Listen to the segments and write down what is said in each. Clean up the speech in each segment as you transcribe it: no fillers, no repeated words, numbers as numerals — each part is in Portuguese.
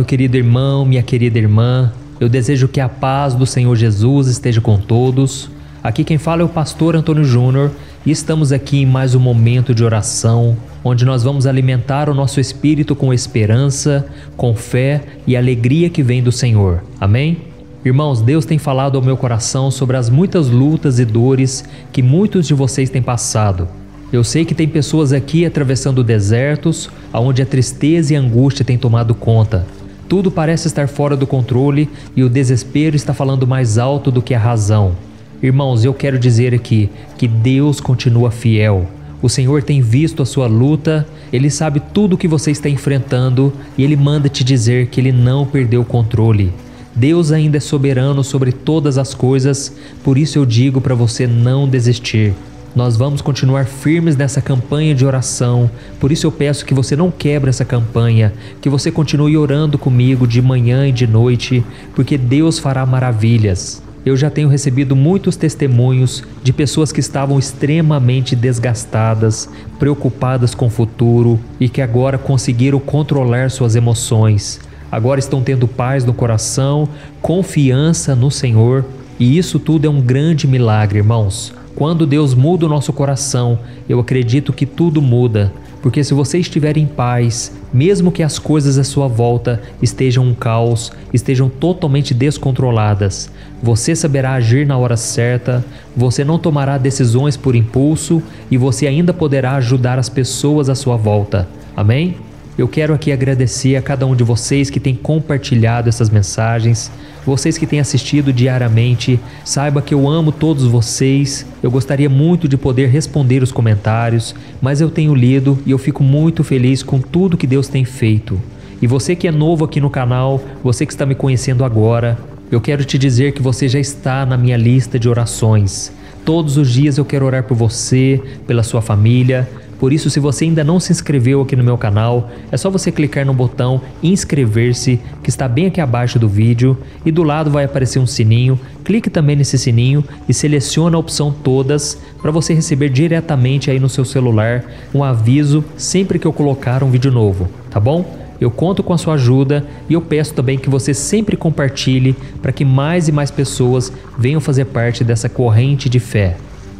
Meu querido irmão, minha querida irmã, eu desejo que a paz do Senhor Jesus esteja com todos. Aqui quem fala é o pastor Antônio Júnior e estamos aqui em mais um momento de oração, onde nós vamos alimentar o nosso espírito com esperança, com fé e alegria que vem do Senhor. Amém? Irmãos, Deus tem falado ao meu coração sobre as muitas lutas e dores que muitos de vocês têm passado. Eu sei que tem pessoas aqui atravessando desertos, onde a tristeza e a angústia têm tomado conta. Tudo parece estar fora do controle e o desespero está falando mais alto do que a razão. Irmãos, eu quero dizer aqui que Deus continua fiel. O Senhor tem visto a sua luta, Ele sabe tudo o que você está enfrentando e Ele manda te dizer que Ele não perdeu o controle. Deus ainda é soberano sobre todas as coisas, por isso eu digo para você não desistir. Nós vamos continuar firmes nessa campanha de oração, por isso eu peço que você não quebre essa campanha, que você continue orando comigo de manhã e de noite, porque Deus fará maravilhas. Eu já tenho recebido muitos testemunhos de pessoas que estavam extremamente desgastadas, preocupadas com o futuro e que agora conseguiram controlar suas emoções. Agora estão tendo paz no coração, confiança no Senhor, e isso tudo é um grande milagre, irmãos. Quando Deus muda o nosso coração, eu acredito que tudo muda, porque se você estiver em paz, mesmo que as coisas à sua volta estejam um caos, estejam totalmente descontroladas, você saberá agir na hora certa, você não tomará decisões por impulso e você ainda poderá ajudar as pessoas à sua volta. Amém? Eu quero aqui agradecer a cada um de vocês que tem compartilhado essas mensagens, vocês que têm assistido diariamente. Saiba que eu amo todos vocês, eu gostaria muito de poder responder os comentários, mas eu tenho lido e eu fico muito feliz com tudo que Deus tem feito. E você que é novo aqui no canal, você que está me conhecendo agora, eu quero te dizer que você já está na minha lista de orações. Todos os dias eu quero orar por você, pela sua família. Por isso, se você ainda não se inscreveu aqui no meu canal, é só você clicar no botão inscrever-se, que está bem aqui abaixo do vídeo, e do lado vai aparecer um sininho. Clique também nesse sininho e selecione a opção todas para você receber diretamente aí no seu celular um aviso sempre que eu colocar um vídeo novo, tá bom? Eu conto com a sua ajuda e eu peço também que você sempre compartilhe para que mais e mais pessoas venham fazer parte dessa corrente de fé.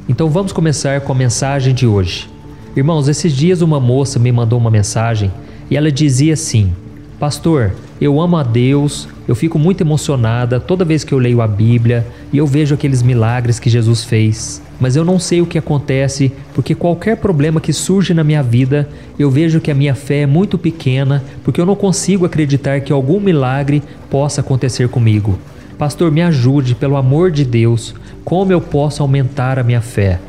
Então vamos começar com a mensagem de hoje. Irmãos, esses dias uma moça me mandou uma mensagem e ela dizia assim: Pastor, eu amo a Deus, eu fico muito emocionada toda vez que eu leio a Bíblia e eu vejo aqueles milagres que Jesus fez. Mas eu não sei o que acontece, porque qualquer problema que surge na minha vida, eu vejo que a minha fé é muito pequena, porque eu não consigo acreditar que algum milagre possa acontecer comigo. Pastor, me ajude, pelo amor de Deus, como eu posso aumentar a minha fé?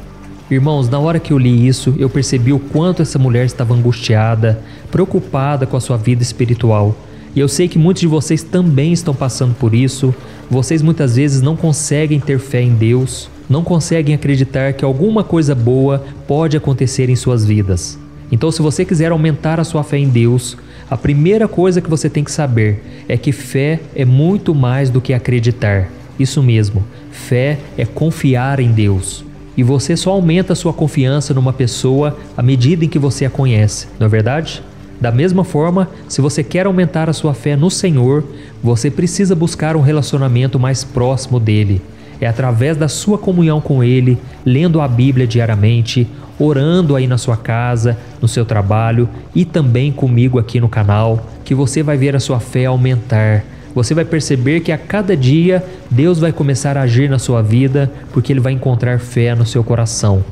Irmãos, na hora que eu li isso, eu percebi o quanto essa mulher estava angustiada, preocupada com a sua vida espiritual. E eu sei que muitos de vocês também estão passando por isso. Vocês muitas vezes não conseguem ter fé em Deus, não conseguem acreditar que alguma coisa boa pode acontecer em suas vidas. Então, se você quiser aumentar a sua fé em Deus, a primeira coisa que você tem que saber é que fé é muito mais do que acreditar. Isso mesmo, fé é confiar em Deus. E você só aumenta a sua confiança numa pessoa à medida em que você a conhece, não é verdade? Da mesma forma, se você quer aumentar a sua fé no Senhor, você precisa buscar um relacionamento mais próximo dele. É através da sua comunhão com Ele, lendo a Bíblia diariamente, orando aí na sua casa, no seu trabalho e também comigo aqui no canal, que você vai ver a sua fé aumentar. Você vai perceber que a cada dia Deus vai começar a agir na sua vida, porque Ele vai encontrar fé no seu coração.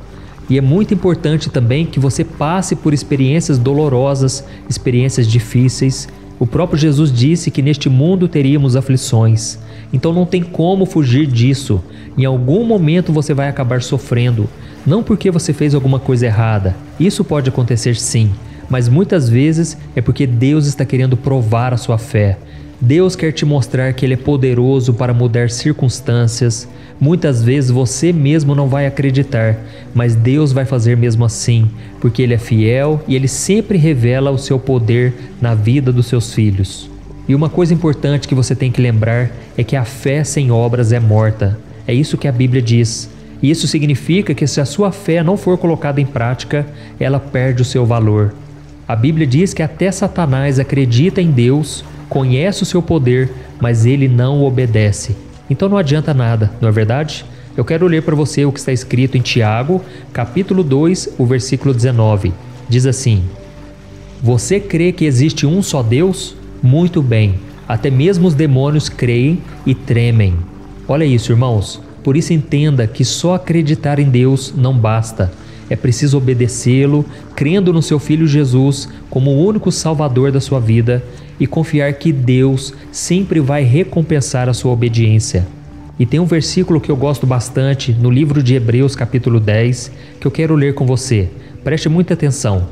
E é muito importante também que você passe por experiências dolorosas, experiências difíceis. O próprio Jesus disse que neste mundo teríamos aflições. Então não tem como fugir disso. Em algum momento você vai acabar sofrendo. Não porque você fez alguma coisa errada. Isso pode acontecer sim. Mas muitas vezes é porque Deus está querendo provar a sua fé. Deus quer te mostrar que Ele é poderoso para mudar circunstâncias. Muitas vezes você mesmo não vai acreditar, mas Deus vai fazer mesmo assim, porque Ele é fiel e Ele sempre revela o seu poder na vida dos seus filhos. E uma coisa importante que você tem que lembrar é que a fé sem obras é morta. É isso que a Bíblia diz. E isso significa que se a sua fé não for colocada em prática, ela perde o seu valor. A Bíblia diz que até Satanás acredita em Deus conhece o seu poder, mas ele não o obedece. Então não adianta nada, não é verdade? Eu quero ler para você o que está escrito em Tiago, capítulo 2, o versículo 19. Diz assim: Você crê que existe um só Deus? Muito bem, até mesmo os demônios creem e tremem. Olha isso, irmãos. Por isso entenda que só acreditar em Deus não basta. É preciso obedecê-lo, crendo no seu Filho Jesus como o único Salvador da sua vida e confiar que Deus sempre vai recompensar a sua obediência. E tem um versículo que eu gosto bastante no livro de Hebreus capítulo 10 que eu quero ler com você. Preste muita atenção.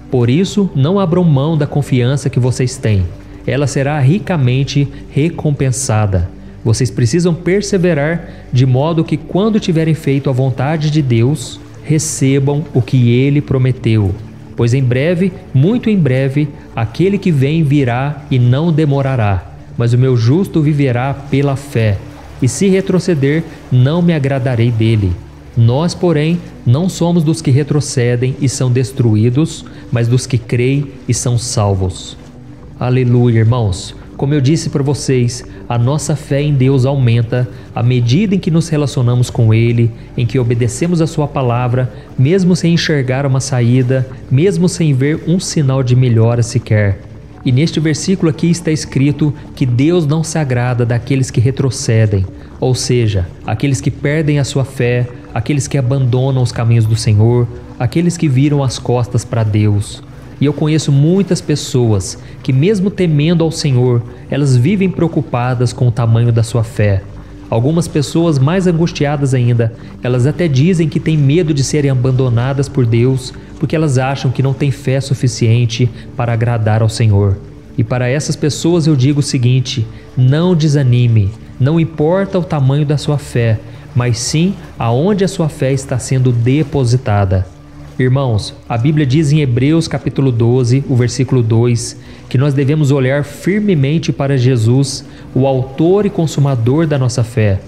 Por isso, não abram mão da confiança que vocês têm. Ela será ricamente recompensada. Vocês precisam perseverar de modo que quando tiverem feito a vontade de Deus, recebam o que Ele prometeu. Pois em breve, muito em breve, aquele que vem virá e não demorará. Mas o meu justo viverá pela fé. E se retroceder, não me agradarei dele. Nós, porém, não somos dos que retrocedem e são destruídos, mas dos que creem e são salvos. Aleluia, irmãos! Como eu disse para vocês, a nossa fé em Deus aumenta à medida em que nos relacionamos com Ele, em que obedecemos a Sua palavra, mesmo sem enxergar uma saída, mesmo sem ver um sinal de melhora sequer. E neste versículo aqui está escrito que Deus não se agrada daqueles que retrocedem, ou seja, aqueles que perdem a sua fé, aqueles que abandonam os caminhos do Senhor, aqueles que viram as costas para Deus. E eu conheço muitas pessoas que, mesmo temendo ao Senhor, elas vivem preocupadas com o tamanho da sua fé. Algumas pessoas mais angustiadas ainda, elas até dizem que têm medo de serem abandonadas por Deus, porque elas acham que não têm fé suficiente para agradar ao Senhor. E para essas pessoas eu digo o seguinte: não desanime, não importa o tamanho da sua fé, mas sim aonde a sua fé está sendo depositada. Irmãos, a Bíblia diz em Hebreus capítulo 12, o versículo 2, que nós devemos olhar firmemente para Jesus, o autor e consumador da nossa fé.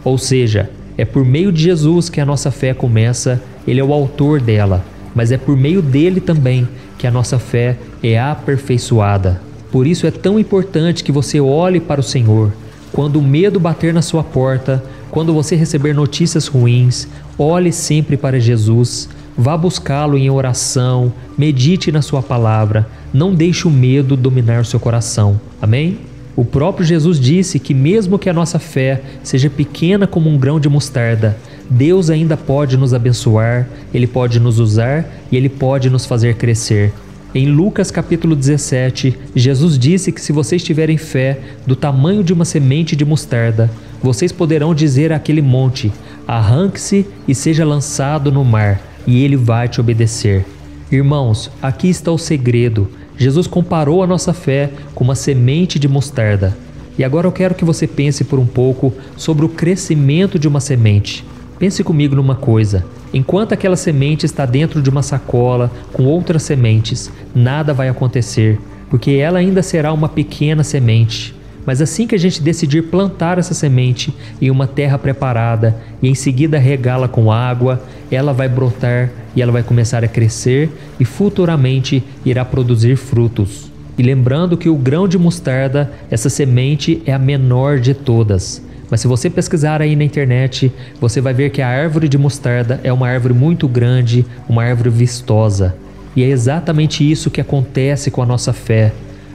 Ou seja, é por meio de Jesus que a nossa fé começa, Ele é o autor dela, mas é por meio dele também que a nossa fé é aperfeiçoada. Por isso é tão importante que você olhe para o Senhor. Quando o medo bater na sua porta, quando você receber notícias ruins, olhe sempre para Jesus. Vá buscá-lo em oração, medite na sua palavra, não deixe o medo dominar o seu coração. Amém? O próprio Jesus disse que mesmo que a nossa fé seja pequena como um grão de mostarda, Deus ainda pode nos abençoar, Ele pode nos usar e Ele pode nos fazer crescer. Em Lucas capítulo 17, Jesus disse que se vocês tiverem fé do tamanho de uma semente de mostarda, vocês poderão dizer àquele monte: arranque-se e seja lançado no mar, e ele vai te obedecer. Irmãos, aqui está o segredo. Jesus comparou a nossa fé com uma semente de mostarda. E agora eu quero que você pense por um pouco sobre o crescimento de uma semente. Pense comigo numa coisa: enquanto aquela semente está dentro de uma sacola com outras sementes, nada vai acontecer, porque ela ainda será uma pequena semente. Mas assim que a gente decidir plantar essa semente em uma terra preparada e em seguida regá-la com água, ela vai brotar e ela vai começar a crescer e futuramente irá produzir frutos. E lembrando que o grão de mostarda, essa semente é a menor de todas. Mas se você pesquisar aí na internet, você vai ver que a árvore de mostarda é uma árvore muito grande, uma árvore vistosa. E é exatamente isso que acontece com a nossa fé.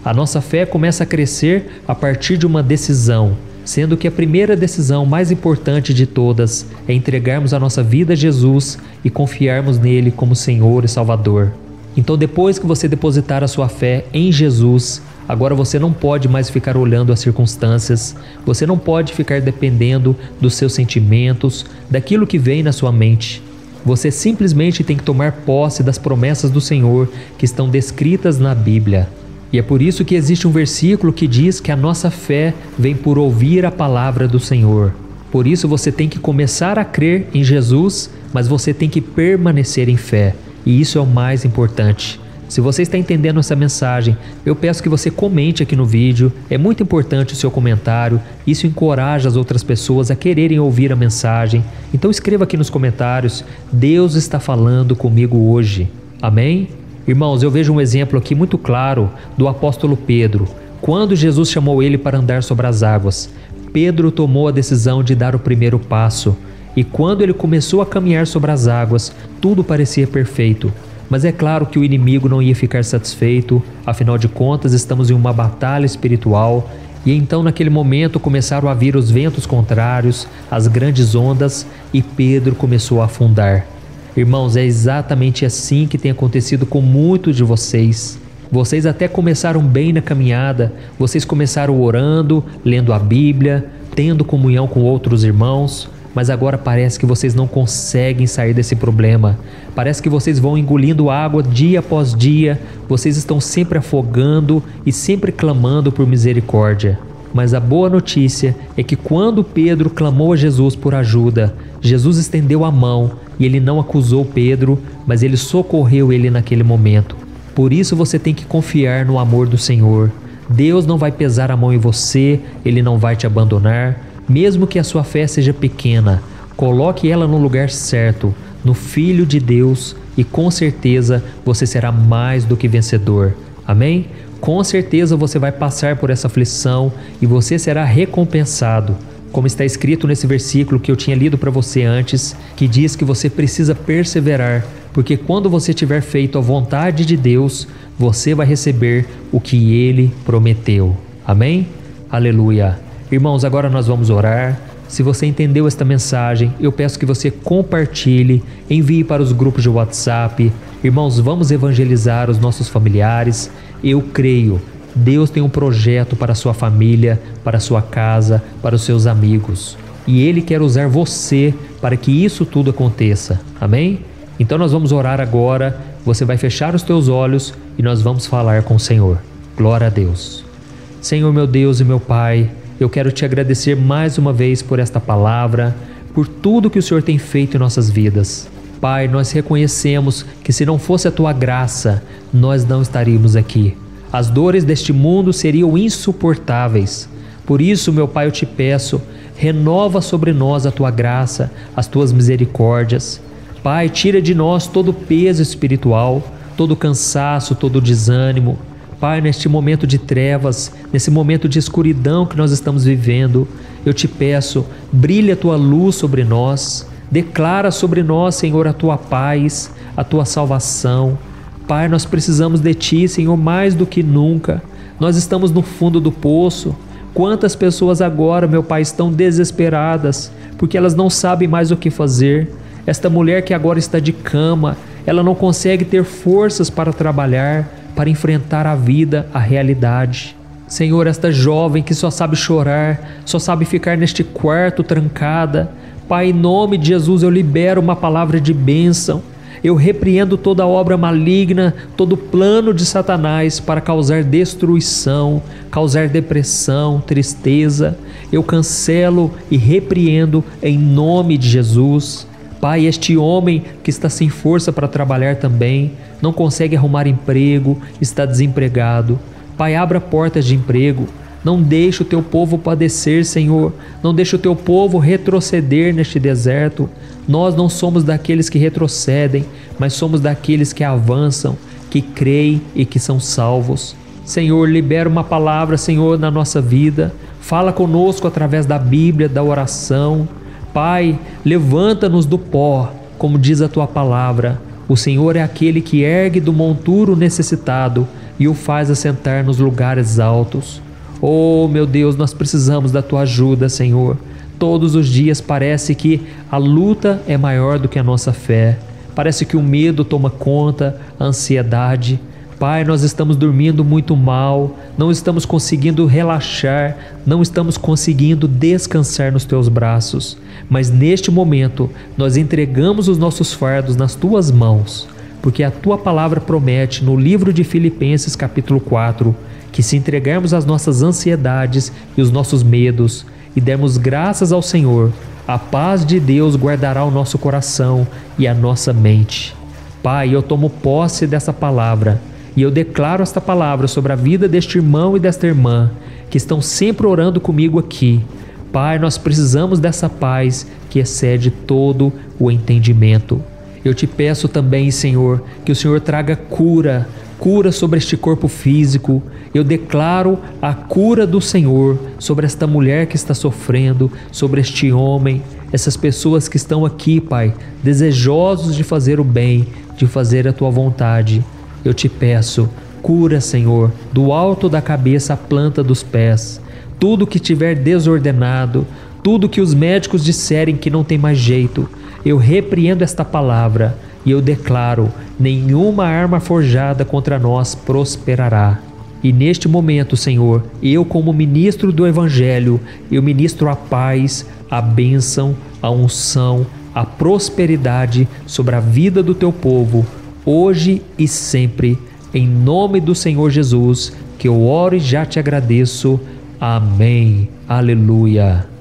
A nossa fé começa a crescer a partir de uma decisão, sendo que a primeira decisão mais importante de todas é entregarmos a nossa vida a Jesus e confiarmos nele como Senhor e Salvador. Então, depois que você depositar a sua fé em Jesus, agora você não pode mais ficar olhando as circunstâncias, você não pode ficar dependendo dos seus sentimentos, daquilo que vem na sua mente. Você simplesmente tem que tomar posse das promessas do Senhor que estão descritas na Bíblia. E é por isso que existe um versículo que diz que a nossa fé vem por ouvir a palavra do Senhor. Por isso você tem que começar a crer em Jesus, mas você tem que permanecer em fé. E isso é o mais importante. Se você está entendendo essa mensagem, eu peço que você comente aqui no vídeo. É muito importante o seu comentário. Isso encoraja as outras pessoas a quererem ouvir a mensagem. Então escreva aqui nos comentários: Deus está falando comigo hoje. Amém? Irmãos, eu vejo um exemplo aqui muito claro do apóstolo Pedro. Quando Jesus chamou ele para andar sobre as águas, Pedro tomou a decisão de dar o primeiro passo. E quando ele começou a caminhar sobre as águas, tudo parecia perfeito. Mas é claro que o inimigo não ia ficar satisfeito, afinal de contas estamos em uma batalha espiritual. E então naquele momento começaram a vir os ventos contrários, as grandes ondas, e Pedro começou a afundar. Irmãos, é exatamente assim que tem acontecido com muitos de vocês. Vocês até começaram bem na caminhada, vocês começaram orando, lendo a Bíblia, tendo comunhão com outros irmãos, mas agora parece que vocês não conseguem sair desse problema. Parece que vocês vão engolindo água dia após dia, vocês estão sempre afogando e sempre clamando por misericórdia. Mas a boa notícia é que quando Pedro clamou a Jesus por ajuda, Jesus estendeu a mão e ele não acusou Pedro, mas ele socorreu ele naquele momento. Por isso você tem que confiar no amor do Senhor. Deus não vai pesar a mão em você, Ele não vai te abandonar. Mesmo que a sua fé seja pequena, coloque ela no lugar certo, no Filho de Deus, e com certeza você será mais do que vencedor. Amém? Com certeza você vai passar por essa aflição e você será recompensado. Como está escrito nesse versículo que eu tinha lido para você antes, que diz que você precisa perseverar, porque quando você tiver feito a vontade de Deus, você vai receber o que Ele prometeu. Amém? Aleluia! Irmãos, agora nós vamos orar. Se você entendeu esta mensagem, eu peço que você compartilhe, envie para os grupos de WhatsApp. Irmãos, vamos evangelizar os nossos familiares. Eu creio, Deus tem um projeto para a sua família, para a sua casa, para os seus amigos. E Ele quer usar você para que isso tudo aconteça. Amém? Então nós vamos orar agora, você vai fechar os teus olhos e nós vamos falar com o Senhor. Glória a Deus. Senhor meu Deus e meu Pai, eu quero te agradecer mais uma vez por esta palavra, por tudo que o Senhor tem feito em nossas vidas. Pai, nós reconhecemos que se não fosse a Tua graça, nós não estaríamos aqui. As dores deste mundo seriam insuportáveis. Por isso, meu Pai, eu te peço, renova sobre nós a Tua graça, as Tuas misericórdias. Pai, tira de nós todo o peso espiritual, todo o cansaço, todo o desânimo. Pai, neste momento de trevas, nesse momento de escuridão que nós estamos vivendo, eu te peço, brilha a Tua luz sobre nós, declara sobre nós, Senhor, a Tua paz, a Tua salvação. Pai, nós precisamos de Ti, Senhor, mais do que nunca. Nós estamos no fundo do poço. Quantas pessoas agora, meu Pai, estão desesperadas, porque elas não sabem mais o que fazer. Esta mulher que agora está de cama, ela não consegue ter forças para trabalhar, para enfrentar a vida, a realidade. Senhor, esta jovem que só sabe chorar, só sabe ficar neste quarto trancada. Pai, em nome de Jesus, eu libero uma palavra de bênção. Eu repreendo toda obra maligna, todo plano de Satanás para causar destruição, causar depressão, tristeza. Eu cancelo e repreendo em nome de Jesus. Pai, este homem que está sem força para trabalhar também, não consegue arrumar emprego, está desempregado. Pai, abra portas de emprego. Não deixe o Teu povo padecer, Senhor. Não deixe o Teu povo retroceder neste deserto. Nós não somos daqueles que retrocedem, mas somos daqueles que avançam, que creem e que são salvos. Senhor, libera uma palavra, Senhor, na nossa vida. Fala conosco através da Bíblia, da oração. Pai, levanta-nos do pó, como diz a Tua palavra. O Senhor é aquele que ergue do monturo necessitado e o faz assentar nos lugares altos. Oh, meu Deus, nós precisamos da Tua ajuda, Senhor. Todos os dias parece que a luta é maior do que a nossa fé. Parece que o medo toma conta, a ansiedade. Pai, nós estamos dormindo muito mal, não estamos conseguindo relaxar, não estamos conseguindo descansar nos Teus braços. Mas neste momento, nós entregamos os nossos fardos nas Tuas mãos, porque a Tua palavra promete no livro de Filipenses capítulo 4, que se entregarmos as nossas ansiedades e os nossos medos e dermos graças ao Senhor, a paz de Deus guardará o nosso coração e a nossa mente. Pai, eu tomo posse dessa palavra e eu declaro esta palavra sobre a vida deste irmão e desta irmã que estão sempre orando comigo aqui. Pai, nós precisamos dessa paz que excede todo o entendimento. Eu te peço também, Senhor, que o Senhor traga cura cura sobre este corpo físico. Eu declaro a cura do Senhor sobre esta mulher que está sofrendo, sobre este homem, essas pessoas que estão aqui, Pai, desejosos de fazer o bem, de fazer a Tua vontade. Eu te peço, cura, Senhor, do alto da cabeça à planta dos pés. Tudo que tiver desordenado, tudo que os médicos disserem que não tem mais jeito, eu repreendo esta palavra e eu declaro: nenhuma arma forjada contra nós prosperará. E neste momento, Senhor, eu como ministro do Evangelho, eu ministro a paz, a bênção, a unção, a prosperidade sobre a vida do Teu povo, hoje e sempre, em nome do Senhor Jesus, que eu oro e já te agradeço. Amém. Aleluia.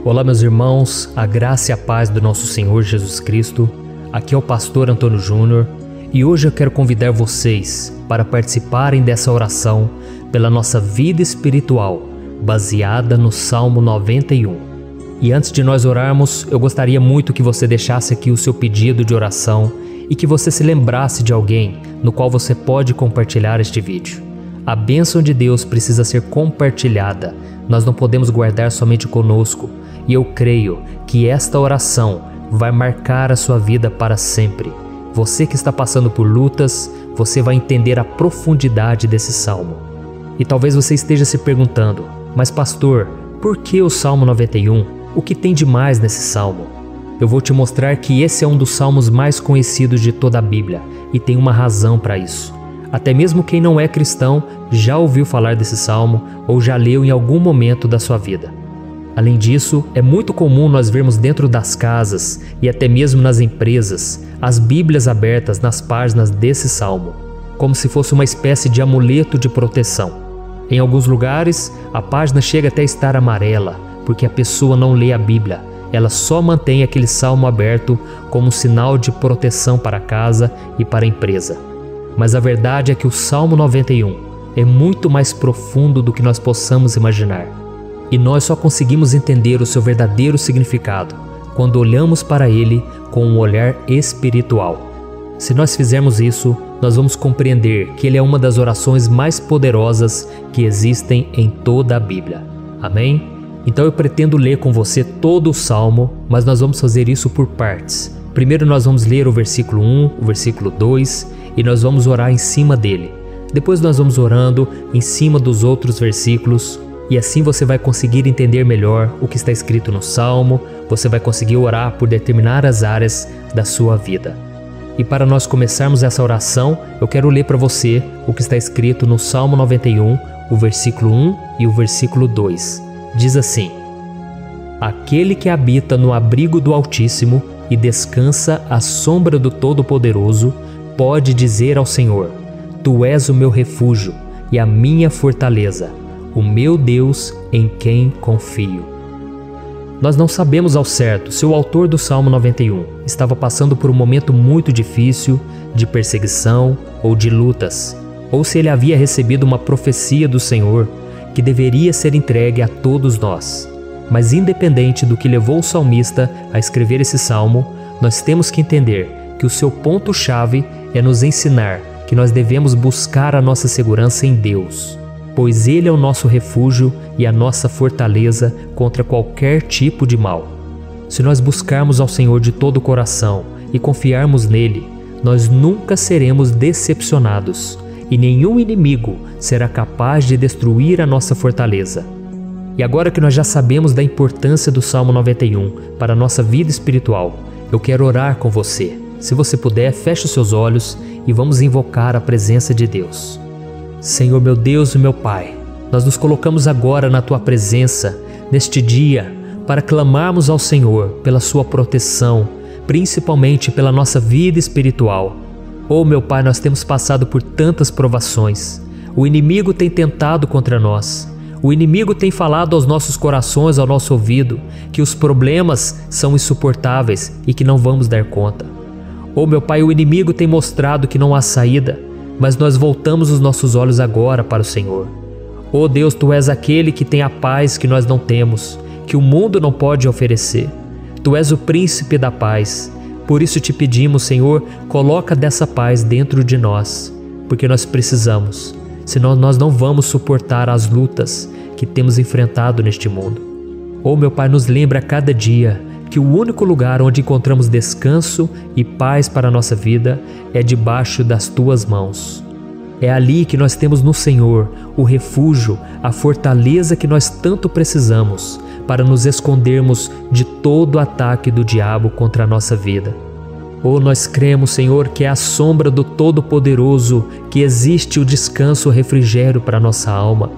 Olá, meus irmãos, a graça e a paz do nosso Senhor Jesus Cristo. Aqui é o pastor Antônio Júnior e hoje eu quero convidar vocês para participarem dessa oração pela nossa vida espiritual, baseada no Salmo 91. E antes de nós orarmos, eu gostaria muito que você deixasse aqui o seu pedido de oração e que você se lembrasse de alguém no qual você pode compartilhar este vídeo. A bênção de Deus precisa ser compartilhada, nós não podemos guardar somente conosco. E eu creio que esta oração vai marcar a sua vida para sempre. Você que está passando por lutas, você vai entender a profundidade desse salmo. E talvez você esteja se perguntando: mas pastor, por que o Salmo 91? O que tem de mais nesse salmo? Eu vou te mostrar que esse é um dos salmos mais conhecidos de toda a Bíblia e tem uma razão para isso. Até mesmo quem não é cristão já ouviu falar desse salmo ou já leu em algum momento da sua vida. Além disso, é muito comum nós vermos dentro das casas e até mesmo nas empresas as Bíblias abertas nas páginas desse salmo, como se fosse uma espécie de amuleto de proteção. Em alguns lugares, a página chega até a estar amarela, porque a pessoa não lê a Bíblia, ela só mantém aquele salmo aberto como um sinal de proteção para a casa e para a empresa. Mas a verdade é que o Salmo 91 é muito mais profundo do que nós possamos imaginar. E nós só conseguimos entender o seu verdadeiro significado quando olhamos para ele com um olhar espiritual. Se nós fizermos isso, nós vamos compreender que ele é uma das orações mais poderosas que existem em toda a Bíblia. Amém? Então eu pretendo ler com você todo o Salmo, mas nós vamos fazer isso por partes. Primeiro nós vamos ler o versículo 1, o versículo 2 e nós vamos orar em cima dele. Depois nós vamos orando em cima dos outros versículos. E assim você vai conseguir entender melhor o que está escrito no Salmo, você vai conseguir orar por determinadas áreas da sua vida. E para nós começarmos essa oração, eu quero ler para você o que está escrito no Salmo 91, o versículo 1 e o versículo 2. Diz assim: Aquele que habita no abrigo do Altíssimo e descansa à sombra do Todo-Poderoso, pode dizer ao Senhor: Tu és o meu refúgio e a minha fortaleza, o meu Deus em quem confio. Nós não sabemos ao certo se o autor do Salmo 91 estava passando por um momento muito difícil, de perseguição ou de lutas, ou se ele havia recebido uma profecia do Senhor que deveria ser entregue a todos nós. Mas independente do que levou o salmista a escrever esse salmo, nós temos que entender que o seu ponto-chave é nos ensinar que nós devemos buscar a nossa segurança em Deus, pois Ele é o nosso refúgio e a nossa fortaleza contra qualquer tipo de mal. Se nós buscarmos ao Senhor de todo o coração e confiarmos nele, nós nunca seremos decepcionados e nenhum inimigo será capaz de destruir a nossa fortaleza. E agora que nós já sabemos da importância do Salmo 91 para a nossa vida espiritual, eu quero orar com você. Se você puder, feche os seus olhos e vamos invocar a presença de Deus. Senhor meu Deus e meu Pai, nós nos colocamos agora na Tua presença, neste dia, para clamarmos ao Senhor pela Sua proteção, principalmente pela nossa vida espiritual. Oh meu Pai, nós temos passado por tantas provações. O inimigo tem tentado contra nós. O inimigo tem falado aos nossos corações, ao nosso ouvido, que os problemas são insuportáveis e que não vamos dar conta. Oh meu Pai, o inimigo tem mostrado que não há saída, mas nós voltamos os nossos olhos agora para o Senhor. Oh Deus, Tu és aquele que tem a paz que nós não temos, que o mundo não pode oferecer. Tu és o príncipe da paz. Por isso te pedimos, Senhor, coloca dessa paz dentro de nós, porque nós precisamos, senão nós não vamos suportar as lutas que temos enfrentado neste mundo. Oh, meu Pai, nos lembra a cada dia que o único lugar onde encontramos descanso e paz para a nossa vida é debaixo das Tuas mãos. É ali que nós temos no Senhor o refúgio, a fortaleza que nós tanto precisamos para nos escondermos de todo ataque do diabo contra a nossa vida. Oh, nós cremos, Senhor, que é à sombra do Todo-Poderoso que existe o descanso, o refrigério para a nossa alma.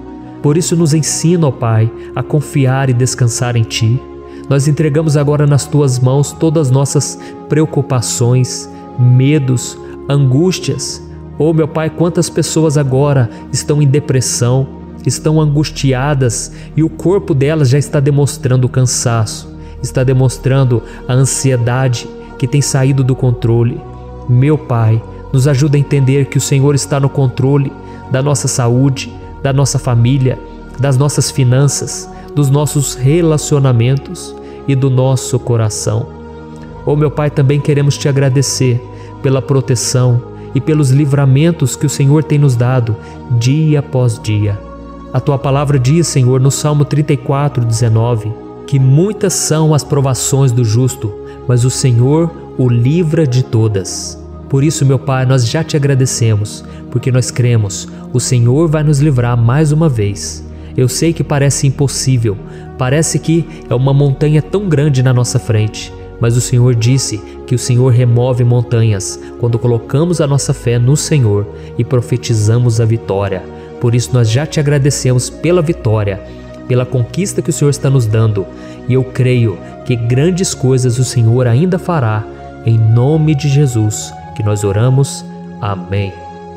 Por isso nos ensina, ó Pai, a confiar e descansar em Ti. Nós entregamos agora nas Tuas mãos todas as nossas preocupações, medos, angústias. Oh, meu Pai, quantas pessoas agora estão em depressão, estão angustiadas e o corpo delas já está demonstrando o cansaço, está demonstrando a ansiedade que tem saído do controle. Meu Pai, nos ajuda a entender que o Senhor está no controle da nossa saúde, da nossa família, das nossas finanças, dos nossos relacionamentos e do nosso coração. Oh, meu Pai, também queremos Te agradecer pela proteção e pelos livramentos que o Senhor tem nos dado dia após dia. A Tua palavra diz, Senhor, no Salmo 34:19, que muitas são as provações do justo, mas o Senhor o livra de todas. Por isso, meu Pai, nós já Te agradecemos, porque nós cremos, o Senhor vai nos livrar mais uma vez. Eu sei que parece impossível, parece que é uma montanha tão grande na nossa frente, mas o Senhor disse que o Senhor remove montanhas quando colocamos a nossa fé no Senhor e profetizamos a vitória. Por isso nós já Te agradecemos pela vitória, pela conquista que o Senhor está nos dando, e eu creio que grandes coisas o Senhor ainda fará, em nome de Jesus, que nós oramos. Amém.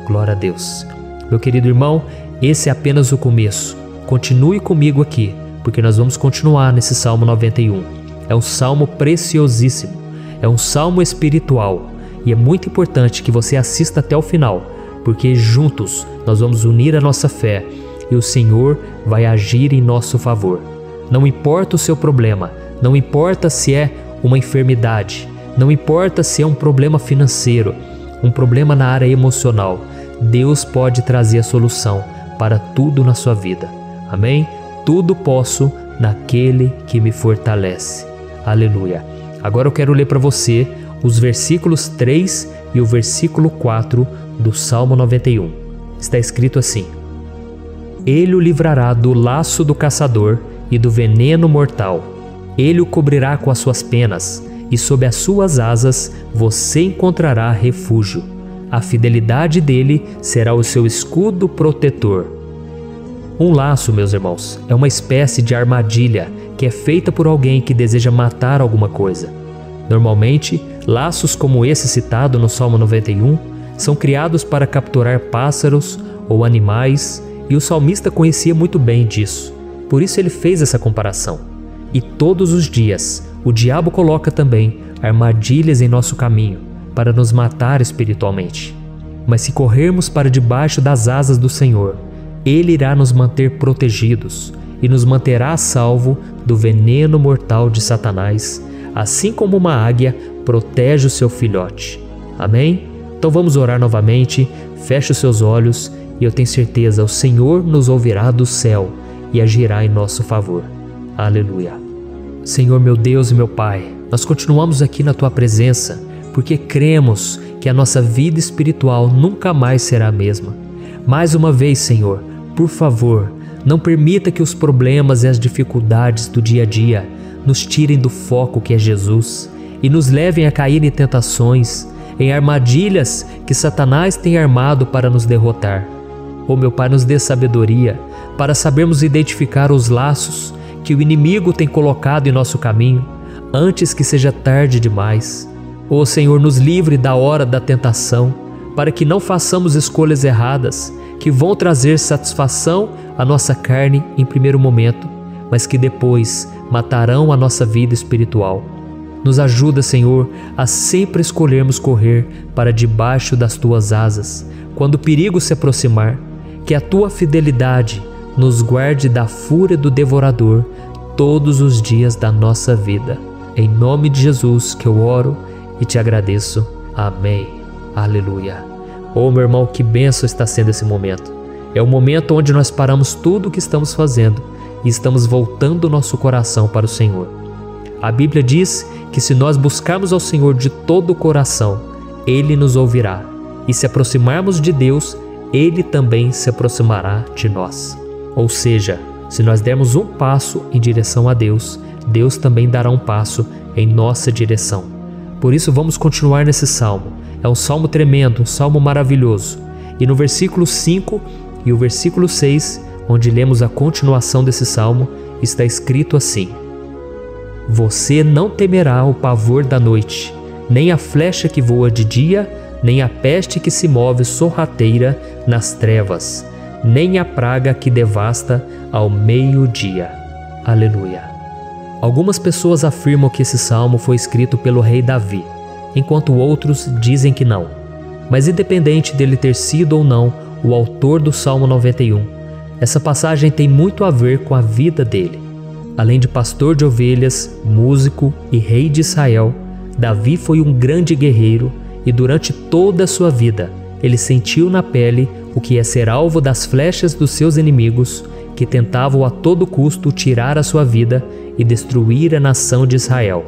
Glória a Deus. Meu querido irmão, esse é apenas o começo. Continue comigo aqui, porque nós vamos continuar nesse Salmo 91. É um salmo preciosíssimo, é um salmo espiritual, e é muito importante que você assista até o final, porque juntos nós vamos unir a nossa fé e o Senhor vai agir em nosso favor. Não importa o seu problema, não importa se é uma enfermidade, não importa se é um problema financeiro, um problema na área emocional, Deus pode trazer a solução para tudo na sua vida. Amém? Tudo posso naquele que me fortalece. Aleluia. Agora eu quero ler para você os versículos 3 e o versículo 4 do Salmo 91. Está escrito assim: Ele o livrará do laço do caçador e do veneno mortal. Ele o cobrirá com as suas penas, e sob as suas asas você encontrará refúgio. A fidelidade dele será o seu escudo protetor. Um laço, meus irmãos, é uma espécie de armadilha que é feita por alguém que deseja matar alguma coisa. Normalmente, laços como esse citado no Salmo 91 são criados para capturar pássaros ou animais, e o salmista conhecia muito bem disso. Por isso ele fez essa comparação. E todos os dias, o diabo coloca também armadilhas em nosso caminho para nos matar espiritualmente. Mas se corrermos para debaixo das asas do Senhor, Ele irá nos manter protegidos e nos manterá a salvo do veneno mortal de Satanás, assim como uma águia protege o seu filhote. Amém? Então vamos orar novamente, feche os seus olhos e eu tenho certeza, o Senhor nos ouvirá do céu e agirá em nosso favor. Aleluia. Senhor, meu Deus e meu Pai, nós continuamos aqui na Tua presença porque cremos que a nossa vida espiritual nunca mais será a mesma. Mais uma vez, Senhor, por favor, não permita que os problemas e as dificuldades do dia a dia nos tirem do foco que é Jesus e nos levem a cair em tentações, em armadilhas que Satanás tem armado para nos derrotar. Oh, meu Pai, nos dê sabedoria para sabermos identificar os laços que o inimigo tem colocado em nosso caminho antes que seja tarde demais. Oh, Senhor, nos livre da hora da tentação, para que não façamos escolhas erradas que vão trazer satisfação à nossa carne em primeiro momento, mas que depois matarão a nossa vida espiritual. Nos ajuda, Senhor, a sempre escolhermos correr para debaixo das Tuas asas quando o perigo se aproximar, que a Tua fidelidade nos guarde da fúria do devorador todos os dias da nossa vida. Em nome de Jesus que eu oro e te agradeço. Amém. Aleluia. Oh, meu irmão, que bênção está sendo esse momento. É o momento onde nós paramos tudo o que estamos fazendo e estamos voltando o nosso coração para o Senhor. A Bíblia diz que se nós buscarmos ao Senhor de todo o coração, Ele nos ouvirá. E se aproximarmos de Deus, Ele também se aproximará de nós. Ou seja, se nós dermos um passo em direção a Deus, Deus também dará um passo em nossa direção. Por isso vamos continuar nesse salmo. É um salmo tremendo, um salmo maravilhoso. E no versículo 5 e o versículo 6, onde lemos a continuação desse salmo, está escrito assim: Você não temerá o pavor da noite, nem a flecha que voa de dia, nem a peste que se move sorrateira nas trevas, nem a praga que devasta ao meio-dia. Aleluia. Algumas pessoas afirmam que esse salmo foi escrito pelo rei Davi, enquanto outros dizem que não. Mas independente dele ter sido ou não o autor do Salmo 91, essa passagem tem muito a ver com a vida dele. Além de pastor de ovelhas, músico e rei de Israel, Davi foi um grande guerreiro e durante toda a sua vida ele sentiu na pele o que é ser alvo das flechas dos seus inimigos que tentavam a todo custo tirar a sua vida e destruir a nação de Israel.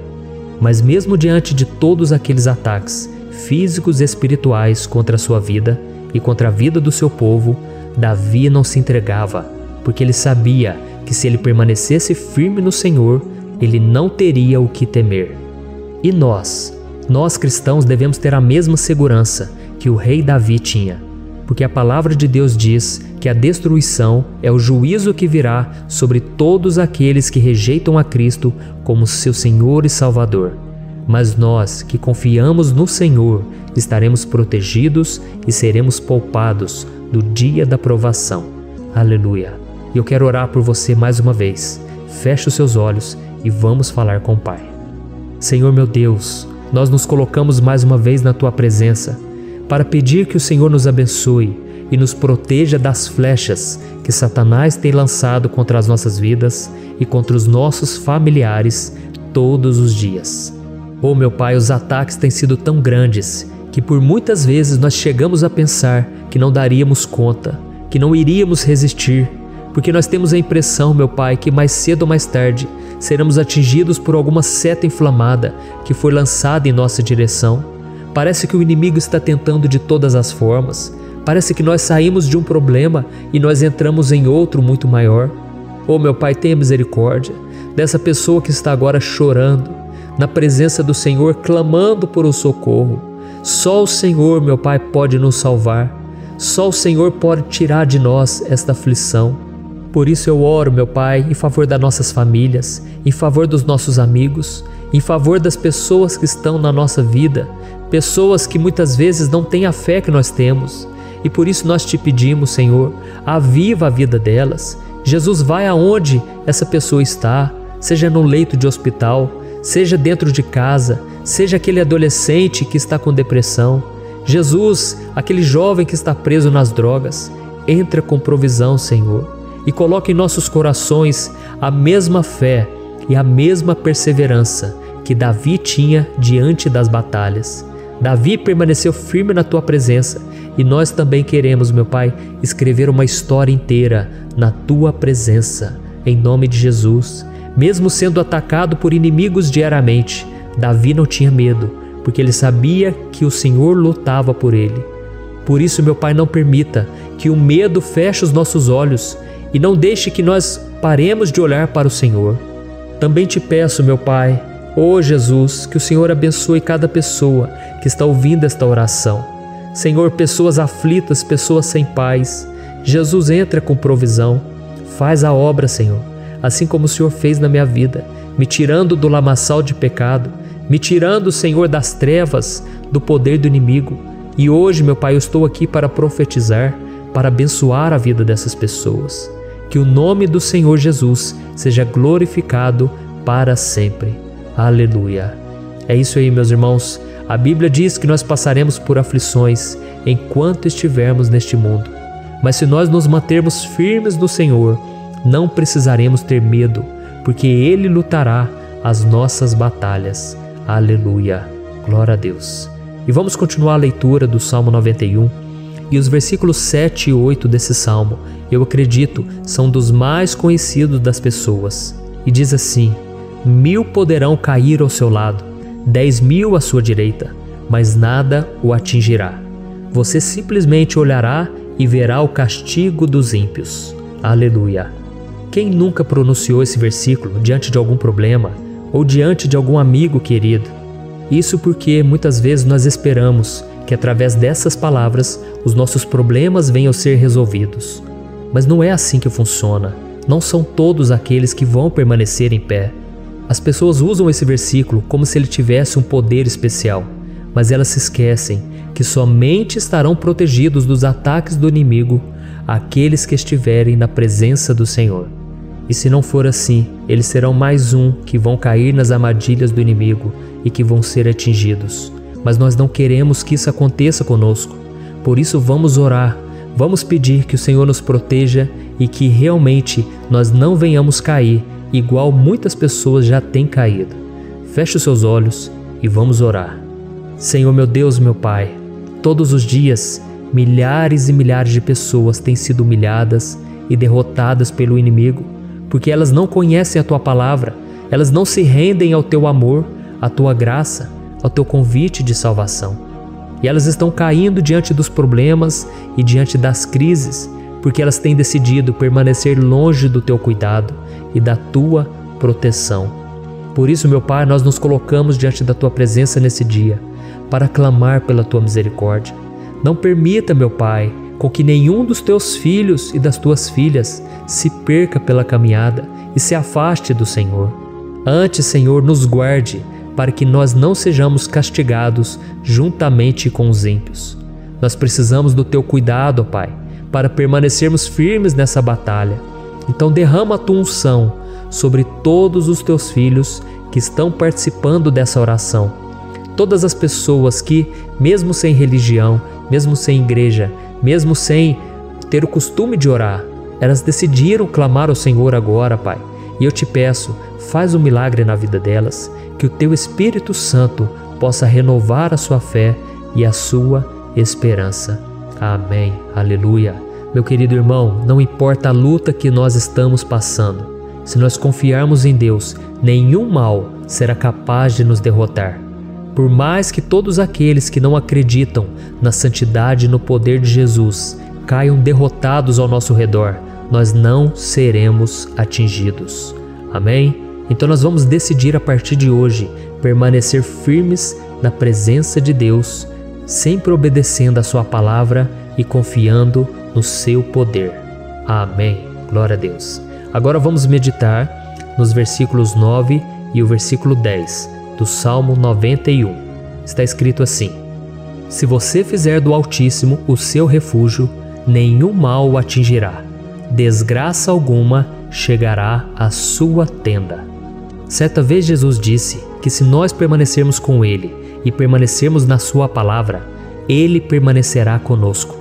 Mas mesmo diante de todos aqueles ataques físicos e espirituais contra a sua vida e contra a vida do seu povo, Davi não se entregava, porque ele sabia que se ele permanecesse firme no Senhor, ele não teria o que temer. E nós cristãos devemos ter a mesma segurança que o rei Davi tinha, porque a palavra de Deus diz que a destruição é o juízo que virá sobre todos aqueles que rejeitam a Cristo como seu Senhor e Salvador. Mas nós que confiamos no Senhor estaremos protegidos e seremos poupados do dia da provação. Aleluia. E eu quero orar por você mais uma vez. Feche os seus olhos e vamos falar com o Pai. Senhor meu Deus, nós nos colocamos mais uma vez na Tua presença para pedir que o Senhor nos abençoe e nos proteja das flechas que Satanás tem lançado contra as nossas vidas e contra os nossos familiares todos os dias. Oh meu Pai, os ataques têm sido tão grandes que por muitas vezes nós chegamos a pensar que não daríamos conta, que não iríamos resistir, porque nós temos a impressão, meu Pai, que mais cedo ou mais tarde seremos atingidos por alguma seta inflamada que foi lançada em nossa direção. Parece que o inimigo está tentando de todas as formas. Parece que nós saímos de um problema e nós entramos em outro muito maior. Oh meu Pai, tenha misericórdia dessa pessoa que está agora chorando, na presença do Senhor, clamando por um socorro. Só o Senhor, meu Pai, pode nos salvar. Só o Senhor pode tirar de nós esta aflição. Por isso eu oro, meu Pai, em favor das nossas famílias, em favor dos nossos amigos, em favor das pessoas que estão na nossa vida, pessoas que muitas vezes não têm a fé que nós temos. E por isso nós te pedimos, Senhor, aviva a vida delas. Jesus, vai aonde essa pessoa está, seja no leito de hospital, seja dentro de casa, seja aquele adolescente que está com depressão. Jesus, aquele jovem que está preso nas drogas, entra com provisão, Senhor, e coloca em nossos corações a mesma fé e a mesma perseverança que Davi tinha diante das batalhas. Davi permaneceu firme na Tua presença e nós também queremos, meu Pai, escrever uma história inteira na Tua presença, em nome de Jesus. Mesmo sendo atacado por inimigos diariamente, Davi não tinha medo, porque ele sabia que o Senhor lutava por ele. Por isso, meu Pai, não permita que o medo feche os nossos olhos e não deixe que nós paremos de olhar para o Senhor. Também te peço, meu Pai, ó Jesus, que o Senhor abençoe cada pessoa que está ouvindo esta oração. Senhor, pessoas aflitas, pessoas sem paz. Jesus, entra com provisão. Faz a obra, Senhor, assim como o Senhor fez na minha vida, me tirando do lamaçal de pecado, me tirando, Senhor, das trevas, do poder do inimigo. E hoje, meu Pai, eu estou aqui para profetizar, para abençoar a vida dessas pessoas. Que o nome do Senhor Jesus seja glorificado para sempre. Aleluia. É isso aí, meus irmãos. A Bíblia diz que nós passaremos por aflições enquanto estivermos neste mundo. Mas se nós nos mantermos firmes no Senhor, não precisaremos ter medo, porque Ele lutará as nossas batalhas. Aleluia. Glória a Deus. E vamos continuar a leitura do Salmo 91. E os versículos 7 e 8 desse salmo, eu acredito, são dos mais conhecidos das pessoas. E diz assim: 1000 poderão cair ao seu lado, 10.000 à sua direita, mas nada o atingirá. Você simplesmente olhará e verá o castigo dos ímpios. Aleluia. Quem nunca pronunciou esse versículo diante de algum problema ou diante de algum amigo querido? Isso porque muitas vezes nós esperamos que através dessas palavras os nossos problemas venham a ser resolvidos. Mas não é assim que funciona. Não são todos aqueles que vão permanecer em pé. As pessoas usam esse versículo como se ele tivesse um poder especial, mas elas se esquecem que somente estarão protegidos dos ataques do inimigo aqueles que estiverem na presença do Senhor. E se não for assim, eles serão mais um que vão cair nas armadilhas do inimigo e que vão ser atingidos. Mas nós não queremos que isso aconteça conosco. Por isso vamos orar, vamos pedir que o Senhor nos proteja e que realmente nós não venhamos cair igual muitas pessoas já têm caído. Feche os seus olhos e vamos orar. Senhor meu Deus, meu Pai, todos os dias milhares e milhares de pessoas têm sido humilhadas e derrotadas pelo inimigo, porque elas não conhecem a Tua palavra, elas não se rendem ao Teu amor, à Tua graça, ao Teu convite de salvação. E elas estão caindo diante dos problemas e diante das crises, porque elas têm decidido permanecer longe do Teu cuidado e da Tua proteção. Por isso, meu Pai, nós nos colocamos diante da Tua presença nesse dia, para clamar pela Tua misericórdia. Não permita, meu Pai, com que nenhum dos Teus filhos e das Tuas filhas se perca pela caminhada e se afaste do Senhor. Antes, Senhor, nos guarde, para que nós não sejamos castigados juntamente com os ímpios. Nós precisamos do Teu cuidado, ó Pai, para permanecermos firmes nessa batalha. Então derrama a Tua unção sobre todos os Teus filhos que estão participando dessa oração. Todas as pessoas que, mesmo sem religião, mesmo sem igreja, mesmo sem ter o costume de orar, elas decidiram clamar ao Senhor agora, Pai. E eu te peço, faz um milagre na vida delas, que o Teu Espírito Santo possa renovar a sua fé e a sua esperança. Amém. Aleluia. Meu querido irmão, não importa a luta que nós estamos passando, se nós confiarmos em Deus, nenhum mal será capaz de nos derrotar. Por mais que todos aqueles que não acreditam na santidade e no poder de Jesus caiam derrotados ao nosso redor, nós não seremos atingidos. Amém? Então nós vamos decidir a partir de hoje permanecer firmes na presença de Deus, sempre obedecendo a Sua palavra e confiando no Seu poder. Amém. Glória a Deus. Agora vamos meditar nos versículos 9 e o versículo 10 do Salmo 91. Está escrito assim: Se você fizer do Altíssimo o seu refúgio, nenhum mal o atingirá, desgraça alguma chegará à sua tenda. Certa vez Jesus disse que se nós permanecermos com Ele e permanecermos na Sua palavra, Ele permanecerá conosco.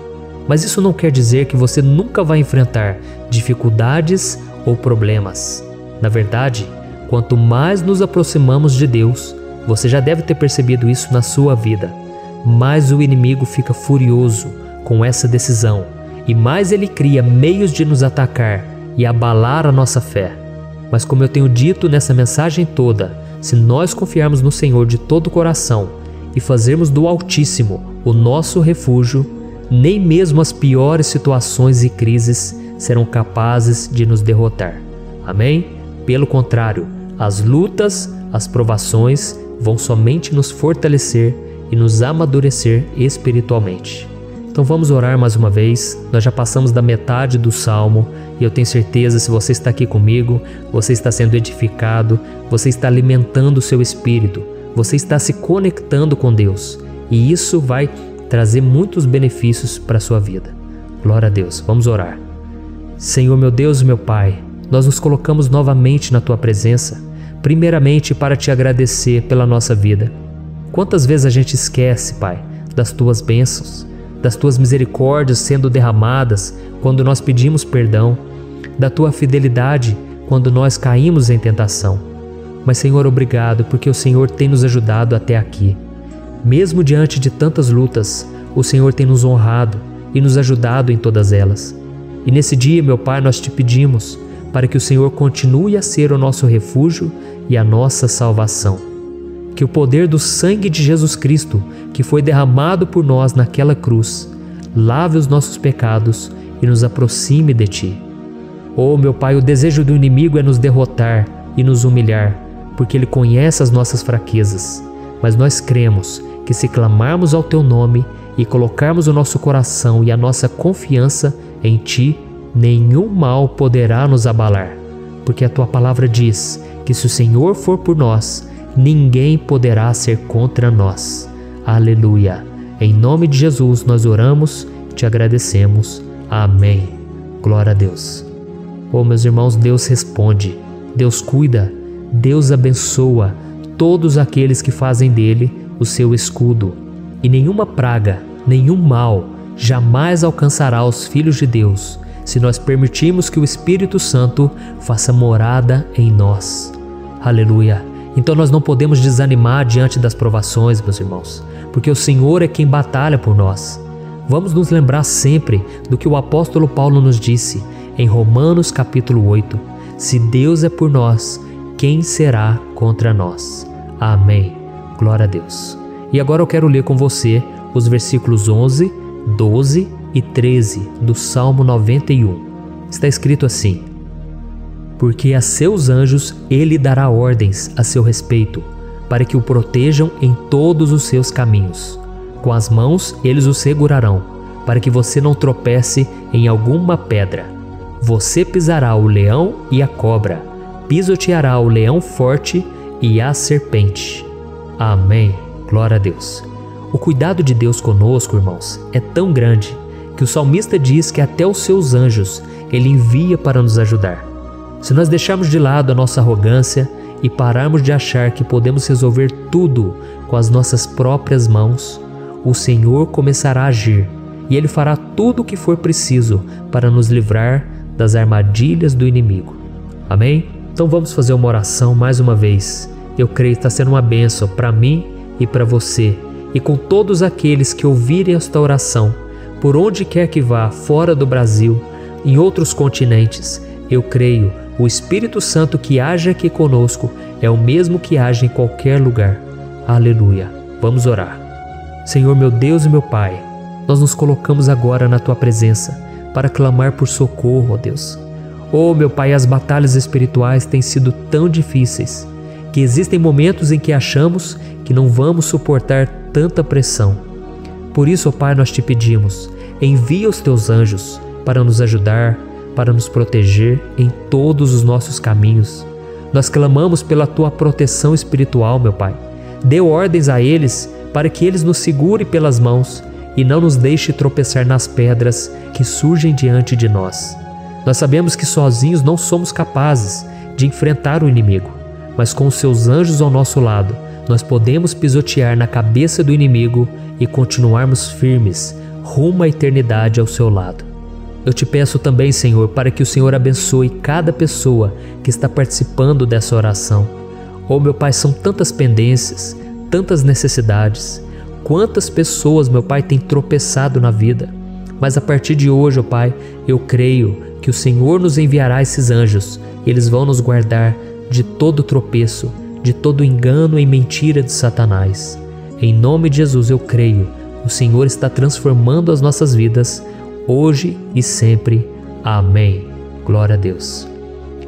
Mas isso não quer dizer que você nunca vai enfrentar dificuldades ou problemas. Na verdade, quanto mais nos aproximamos de Deus, você já deve ter percebido isso na sua vida, mais o inimigo fica furioso com essa decisão e mais ele cria meios de nos atacar e abalar a nossa fé. Mas como eu tenho dito nessa mensagem toda, se nós confiarmos no Senhor de todo o coração e fazermos do Altíssimo o nosso refúgio, nem mesmo as piores situações e crises serão capazes de nos derrotar. Amém? Pelo contrário, as lutas, as provações vão somente nos fortalecer e nos amadurecer espiritualmente. Então vamos orar mais uma vez. Nós já passamos da metade do Salmo e eu tenho certeza, se você está aqui comigo, você está sendo edificado, você está alimentando o seu espírito, você está se conectando com Deus e isso vai trazer muitos benefícios para a sua vida. Glória a Deus. Vamos orar. Senhor meu Deus e meu Pai, nós nos colocamos novamente na Tua presença, primeiramente para Te agradecer pela nossa vida. Quantas vezes a gente esquece, Pai, das Tuas bênçãos, das Tuas misericórdias sendo derramadas quando nós pedimos perdão, da Tua fidelidade quando nós caímos em tentação. Mas, Senhor, obrigado, porque o Senhor tem nos ajudado até aqui. Mesmo diante de tantas lutas, o Senhor tem nos honrado e nos ajudado em todas elas. E nesse dia, meu Pai, nós te pedimos para que o Senhor continue a ser o nosso refúgio e a nossa salvação. Que o poder do sangue de Jesus Cristo, que foi derramado por nós naquela cruz, lave os nossos pecados e nos aproxime de Ti. Oh, meu Pai, o desejo do inimigo é nos derrotar e nos humilhar, porque ele conhece as nossas fraquezas. Mas nós cremos que se clamarmos ao Teu nome e colocarmos o nosso coração e a nossa confiança em Ti, nenhum mal poderá nos abalar. Porque a Tua palavra diz que se o Senhor for por nós, ninguém poderá ser contra nós. Aleluia! Em nome de Jesus nós oramos e te agradecemos. Amém. Glória a Deus. Oh, meus irmãos, Deus responde, Deus cuida, Deus abençoa todos aqueles que fazem dele o seu escudo. E nenhuma praga, nenhum mal jamais alcançará os filhos de Deus, se nós permitirmos que o Espírito Santo faça morada em nós. Aleluia! Então nós não podemos desanimar diante das provações, meus irmãos, porque o Senhor é quem batalha por nós. Vamos nos lembrar sempre do que o apóstolo Paulo nos disse em Romanos capítulo 8. Se Deus é por nós, quem será contra nós? Amém. Glória a Deus. E agora eu quero ler com você os versículos 11, 12 e 13 do Salmo 91. Está escrito assim: porque a seus anjos ele dará ordens a seu respeito, para que o protejam em todos os seus caminhos. Com as mãos eles o segurarão, para que você não tropece em alguma pedra. Você pisará o leão e a cobra, pisoteará o leão forte e a serpente. Amém. Glória a Deus. O cuidado de Deus conosco, irmãos, é tão grande que o salmista diz que até os seus anjos ele envia para nos ajudar. Se nós deixarmos de lado a nossa arrogância e pararmos de achar que podemos resolver tudo com as nossas próprias mãos, o Senhor começará a agir e Ele fará tudo o que for preciso para nos livrar das armadilhas do inimigo. Amém? Então vamos fazer uma oração mais uma vez. Eu creio que está sendo uma bênção para mim e para você, e com todos aqueles que ouvirem esta oração, por onde quer que vá, fora do Brasil, em outros continentes. Eu creio, o Espírito Santo que age aqui conosco é o mesmo que age em qualquer lugar. Aleluia. Vamos orar. Senhor, meu Deus e meu Pai, nós nos colocamos agora na Tua presença para clamar por socorro, ó Deus. Oh, meu Pai, as batalhas espirituais têm sido tão difíceis que existem momentos em que achamos que não vamos suportar tanta pressão. Por isso, ó Pai, nós te pedimos, envia os Teus anjos para nos ajudar, para nos proteger em todos os nossos caminhos. Nós clamamos pela Tua proteção espiritual, meu Pai. Dê ordens a eles para que eles nos segurem pelas mãos e não nos deixe tropeçar nas pedras que surgem diante de nós. Nós sabemos que sozinhos não somos capazes de enfrentar o inimigo, mas com os Seus anjos ao nosso lado, nós podemos pisotear na cabeça do inimigo e continuarmos firmes rumo à eternidade ao Seu lado. Eu te peço também, Senhor, para que o Senhor abençoe cada pessoa que está participando dessa oração. Oh, meu Pai, são tantas pendências, tantas necessidades. Quantas pessoas, meu Pai, têm tropeçado na vida. Mas a partir de hoje, oh Pai, eu creio que o Senhor nos enviará esses anjos e eles vão nos guardar de todo tropeço, de todo engano e mentira de Satanás. Em nome de Jesus eu creio, o Senhor está transformando as nossas vidas hoje e sempre. Amém. Glória a Deus.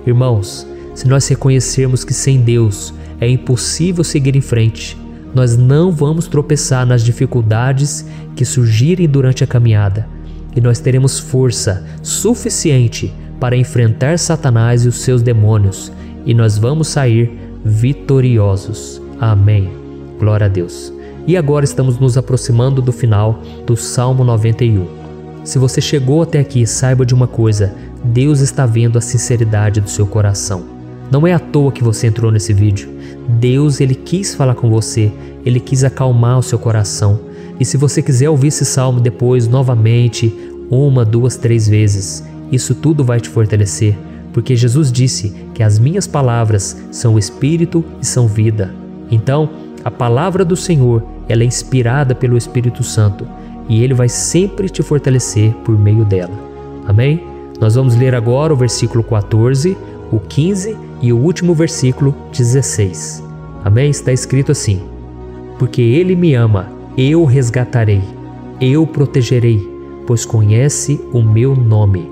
Irmãos, se nós reconhecermos que sem Deus é impossível seguir em frente, nós não vamos tropeçar nas dificuldades que surgirem durante a caminhada, e nós teremos força suficiente para enfrentar Satanás e os seus demônios, e nós vamos sair vitoriosos. Amém. Glória a Deus. E agora estamos nos aproximando do final do Salmo 91. Se você chegou até aqui, saiba de uma coisa: Deus está vendo a sinceridade do seu coração. Não é à toa que você entrou nesse vídeo. Deus, Ele quis falar com você, Ele quis acalmar o seu coração. E se você quiser ouvir esse salmo depois, novamente, 1, 2, 3 vezes, isso tudo vai te fortalecer, porque Jesus disse que as minhas palavras são espírito e são vida. Então, a palavra do Senhor, ela é inspirada pelo Espírito Santo e Ele vai sempre te fortalecer por meio dela. Amém? Nós vamos ler agora o versículo 14, o 15 e o último versículo 16. Amém? Está escrito assim: porque Ele me ama, eu o resgatarei, eu o protegerei, pois conhece o meu nome.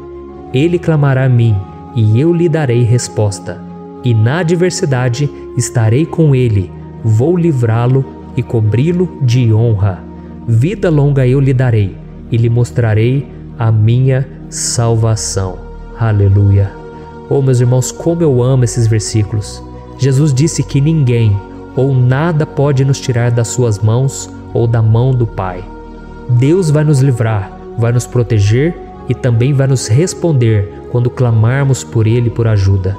Ele clamará a mim, e eu lhe darei resposta. E na adversidade estarei com ele, vou livrá-lo e cobri-lo de honra. Vida longa eu lhe darei, e lhe mostrarei a minha salvação. Aleluia! Oh, meus irmãos, como eu amo esses versículos. Jesus disse que ninguém ou nada pode nos tirar das suas mãos ou da mão do Pai. Deus vai nos livrar, vai nos proteger e também vai nos responder quando clamarmos por Ele por ajuda.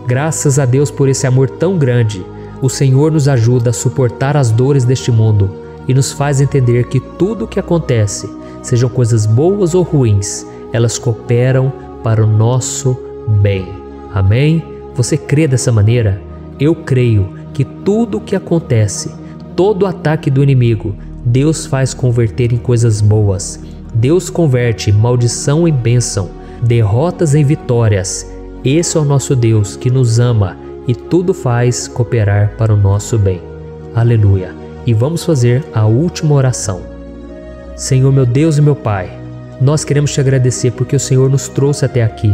Graças a Deus por esse amor tão grande, o Senhor nos ajuda a suportar as dores deste mundo e nos faz entender que tudo o que acontece, sejam coisas boas ou ruins, elas cooperam para o nosso bem. Amém? Você crê dessa maneira? Eu creio que tudo o que acontece, todo ataque do inimigo, Deus faz converter em coisas boas. Deus converte maldição em bênção, derrotas em vitórias. Esse é o nosso Deus que nos ama e tudo faz cooperar para o nosso bem. Aleluia! E vamos fazer a última oração. Senhor, meu Deus e meu Pai, nós queremos te agradecer porque o Senhor nos trouxe até aqui.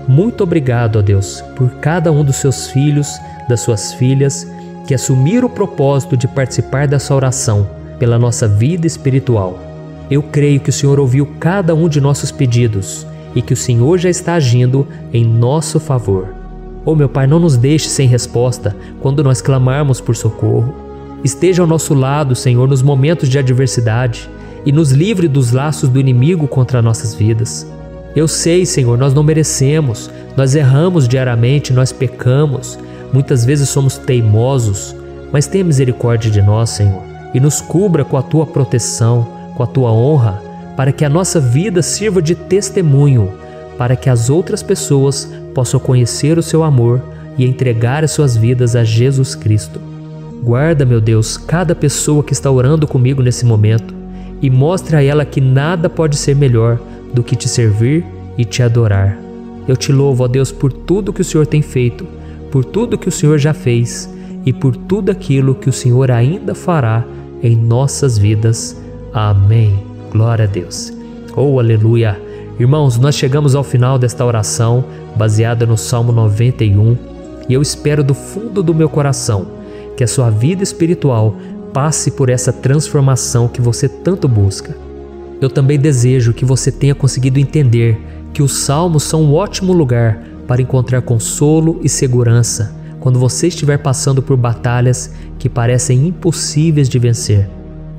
Muito obrigado, ó Deus, por cada um dos seus filhos, das suas filhas, que assumiram o propósito de participar dessa oração pela nossa vida espiritual. Eu creio que o Senhor ouviu cada um de nossos pedidos e que o Senhor já está agindo em nosso favor. Oh, meu Pai, não nos deixe sem resposta quando nós clamarmos por socorro. Esteja ao nosso lado, Senhor, nos momentos de adversidade e nos livre dos laços do inimigo contra nossas vidas. Eu sei, Senhor, nós não merecemos, nós erramos diariamente, nós pecamos, muitas vezes somos teimosos, mas tenha misericórdia de nós, Senhor, e nos cubra com a Tua proteção, com a Tua honra, para que a nossa vida sirva de testemunho, para que as outras pessoas possam conhecer o Seu amor e entregar as suas vidas a Jesus Cristo. Guarda, meu Deus, cada pessoa que está orando comigo nesse momento e mostre a ela que nada pode ser melhor do que te servir e te adorar. Eu te louvo, ó Deus, por tudo que o Senhor tem feito, por tudo que o Senhor já fez e por tudo aquilo que o Senhor ainda fará em nossas vidas. Amém. Glória a Deus. Oh, aleluia. Irmãos, nós chegamos ao final desta oração baseada no Salmo 91 e eu espero do fundo do meu coração que a sua vida espiritual passe por essa transformação que você tanto busca. Eu também desejo que você tenha conseguido entender que os salmos são um ótimo lugar para encontrar consolo e segurança quando você estiver passando por batalhas que parecem impossíveis de vencer.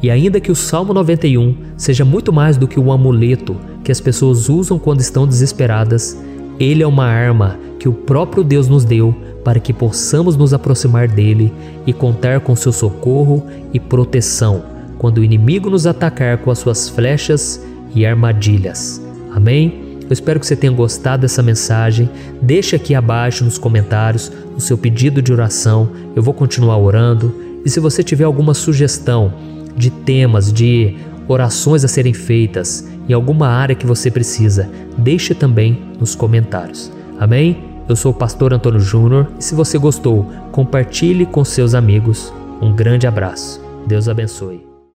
E ainda que o Salmo 91 seja muito mais do que um amuleto que as pessoas usam quando estão desesperadas, ele é uma arma que o próprio Deus nos deu para que possamos nos aproximar dele e contar com seu socorro e proteção quando o inimigo nos atacar com as suas flechas e armadilhas. Amém? Eu espero que você tenha gostado dessa mensagem. Deixe aqui abaixo nos comentários o seu pedido de oração. Eu vou continuar orando. E se você tiver alguma sugestão de temas, de orações a serem feitas em alguma área que você precisa, deixe também nos comentários. Amém? Eu sou o pastor Antônio Júnior e se você gostou, compartilhe com seus amigos. Um grande abraço. Deus abençoe.